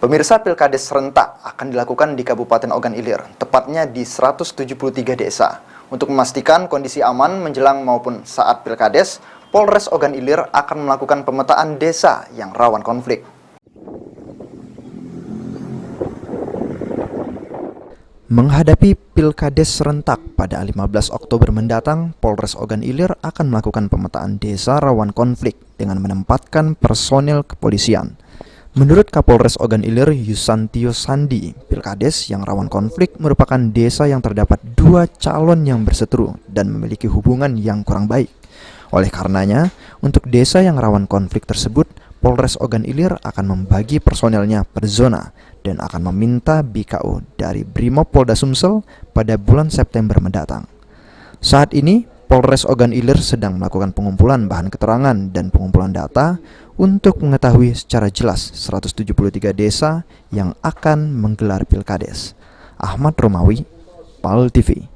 Pemirsa, Pilkades serentak akan dilakukan di Kabupaten Ogan Ilir, tepatnya di 173 desa. Untuk memastikan kondisi aman menjelang maupun saat Pilkades, Polres Ogan Ilir akan melakukan pemetaan desa yang rawan konflik. Menghadapi Pilkades serentak pada 15 Oktober mendatang, Polres Ogan Ilir akan melakukan pemetaan desa rawan konflik dengan menempatkan personil kepolisian. Menurut Kapolres Ogan Ilir Yusantio Sandi, Pilkades yang rawan konflik merupakan desa yang terdapat dua calon yang berseteru dan memiliki hubungan yang kurang baik. Oleh karenanya, untuk desa yang rawan konflik tersebut, Polres Ogan Ilir akan membagi personelnya per zona dan akan meminta BKO dari Brimopolda Sumsel pada bulan September mendatang. Saat ini, Polres Ogan Ilir sedang melakukan pengumpulan bahan keterangan dan pengumpulan data untuk mengetahui secara jelas 173 desa yang akan menggelar Pilkades. Ahmad Romawi, PAL TV.